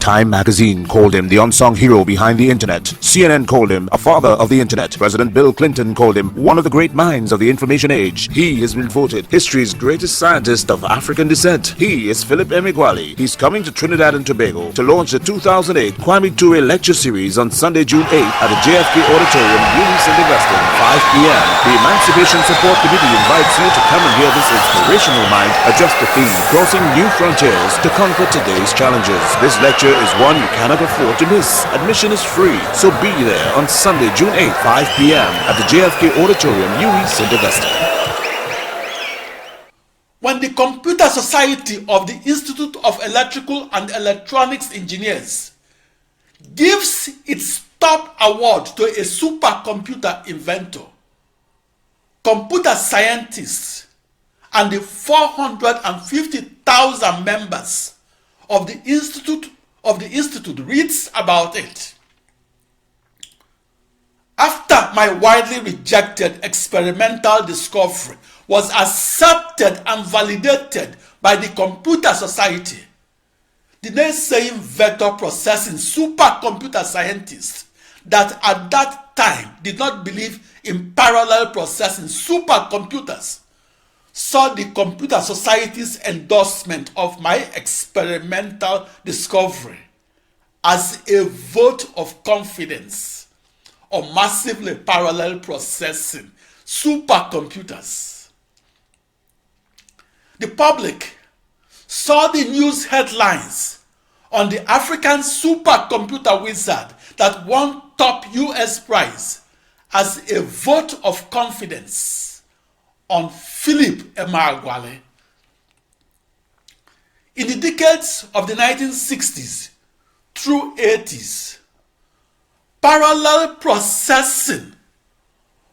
Time magazine called him the unsung hero behind the internet. CNN called him a father of the internet. President Bill Clinton called him one of the great minds of the information age. He has been voted history's greatest scientist of African descent. He is Philip Emeagwali. He's coming to Trinidad and Tobago to launch the 2008 Kwame Ture lecture series on Sunday, June 8th at the JFK Auditorium, New St. Augustine, 5 p.m. The Emancipation Support Committee invites you to come and hear this inspirational mind address the theme, crossing new frontiers to conquer today's challenges. This lecture is one you cannot afford to miss. Admission is free, so be there on Sunday, June 8th, 5 p.m. at the JFK Auditorium, New St. Augustine. When the Computer Society of the Institute of Electrical and Electronics Engineers gives its top award to a supercomputer inventor, computer scientists, and the 450,000 members of the institute reads about it. After my widely rejected experimental discovery was accepted and validated by the Computer Society, the naysaying vector processing supercomputer scientists that at that time did not believe in parallel processing supercomputers saw the Computer Society's endorsement of my experimental discovery as a vote of confidence on massively parallel processing supercomputers. The public saw the news headlines on the African supercomputer wizard that won top US prize as a vote of confidence on Philip Emeagwali. In the decades of the 1960s through 80s, parallel processing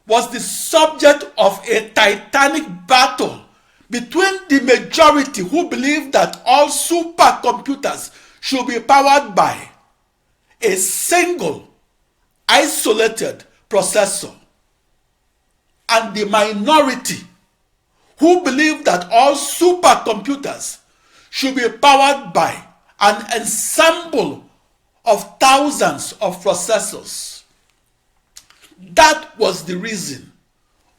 was the subject of a titanic battle between the majority who believed that all supercomputers should be powered by a single isolated processor, and the minority who believed that all supercomputers should be powered by an ensemble of thousands of processors. That was the reason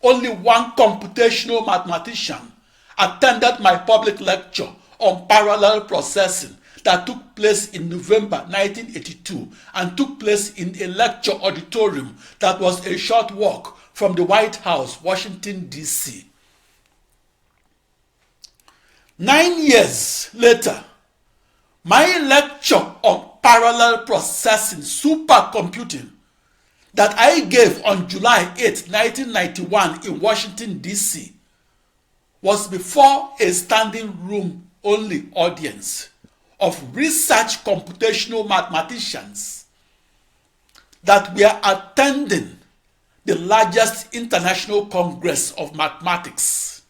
only one computational mathematician attended my public lecture on parallel processing that took place in November 1982 and took place in a lecture auditorium that was a short walk from the White House, Washington, D.C. 9 years later, my lecture on parallel processing supercomputing that I gave on July 8, 1991 in Washington, D.C. was before a standing room only audience of research computational mathematicians that were attending the largest international congress of mathematics.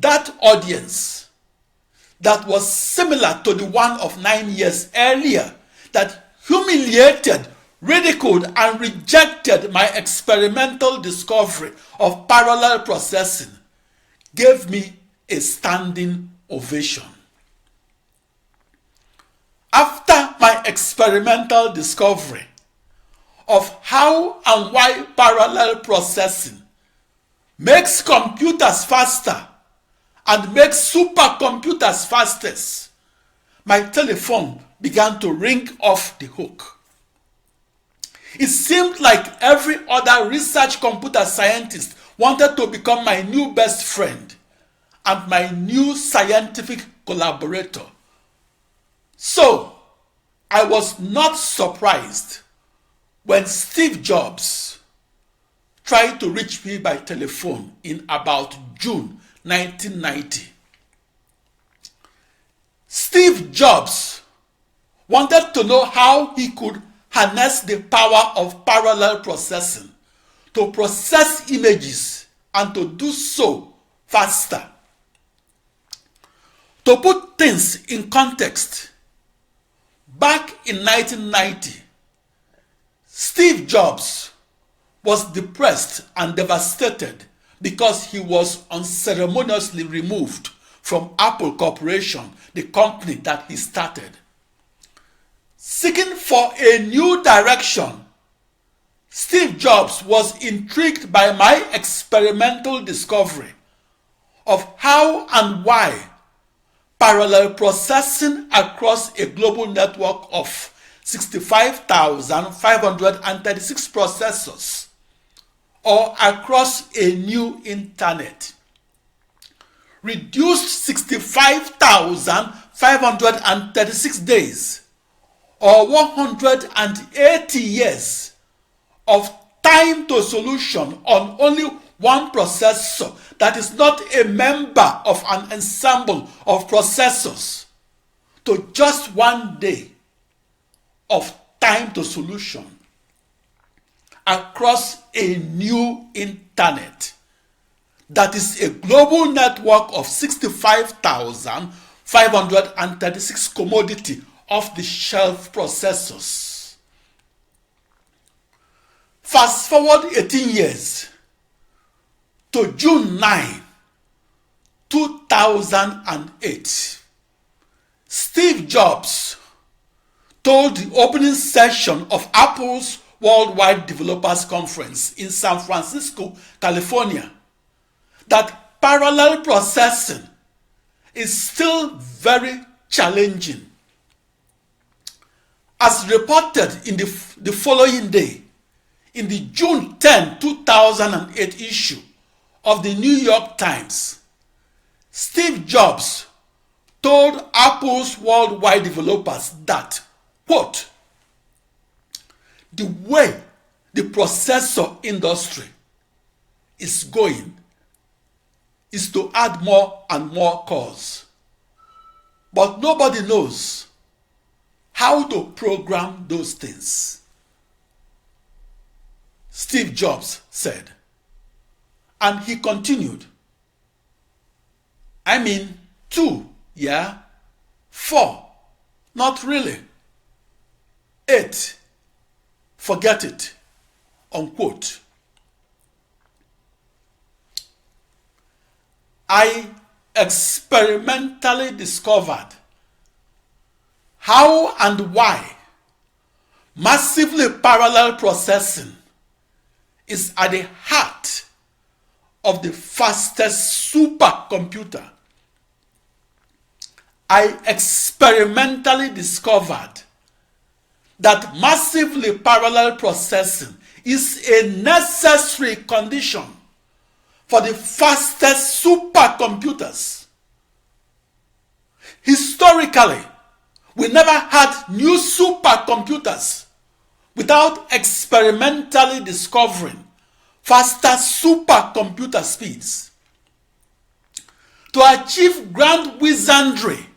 That audience that was similar to the one of 9 years earlier that humiliated, ridiculed, and rejected my experimental discovery of parallel processing gave me a standing ovation. After my experimental discovery of how and why parallel processing makes computers faster and makes supercomputers fastest, my telephone began to ring off the hook. It seemed like every other research computer scientist wanted to become my new best friend and my new scientific collaborator. So, I was not surprised when Steve Jobs tried to reach me by telephone in about June 1990. Steve Jobs wanted to know how he could harness the power of parallel processing to process images and to do so faster. To put things in context, back in 1990, Steve Jobs was depressed and devastated because he was unceremoniously removed from Apple Corporation, the company that he started. Seeking for a new direction, Steve Jobs was intrigued by my experimental discovery of how and why parallel processing across a global network of 65,536 processors, or across a new internet, reduced 65,536 days, or 180 years of time to solution on only one processor that is not a member of an ensemble of processors, to just 1 day of time to solution across a new internet that is a global network of 65,536 commodity off-the-shelf processors. Fast forward 18 years to June 9, 2008. Steve Jobs told the opening session of Apple's Worldwide Developers Conference in San Francisco, California, that parallel processing is still very challenging. As reported in the following day, in the June 10, 2008 issue of the New York Times, Steve Jobs told Apple's worldwide developers that, quote, "The way the processor industry is going is to add more and more cores, but nobody knows how to program those things," Steve Jobs said. And he continued, "I mean, 2, yeah? 4, not really. 8, forget it," unquote. I experimentally discovered how and why massively parallel processing is at the heart of the fastest supercomputer. I experimentally discovered that massively parallel processing is a necessary condition for the fastest supercomputers. Historically, we never had new supercomputers without experimentally discovering faster supercomputer speeds. To achieve grand wizardry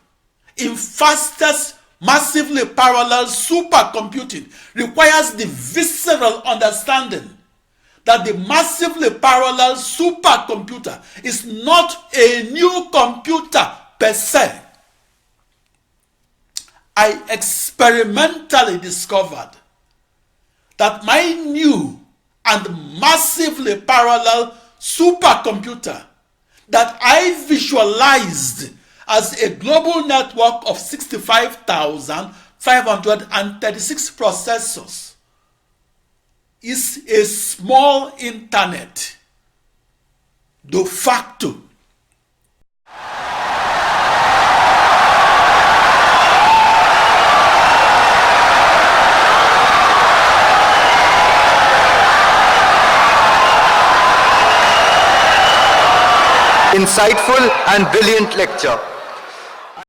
in fastest massively parallel supercomputing requires the visceral understanding that the massively parallel supercomputer is not a new computer per se. I experimentally discovered that my new and massively parallel supercomputer that I visualized as a global network of 65,536 processors is a small internet de facto. Insightful and brilliant lecture.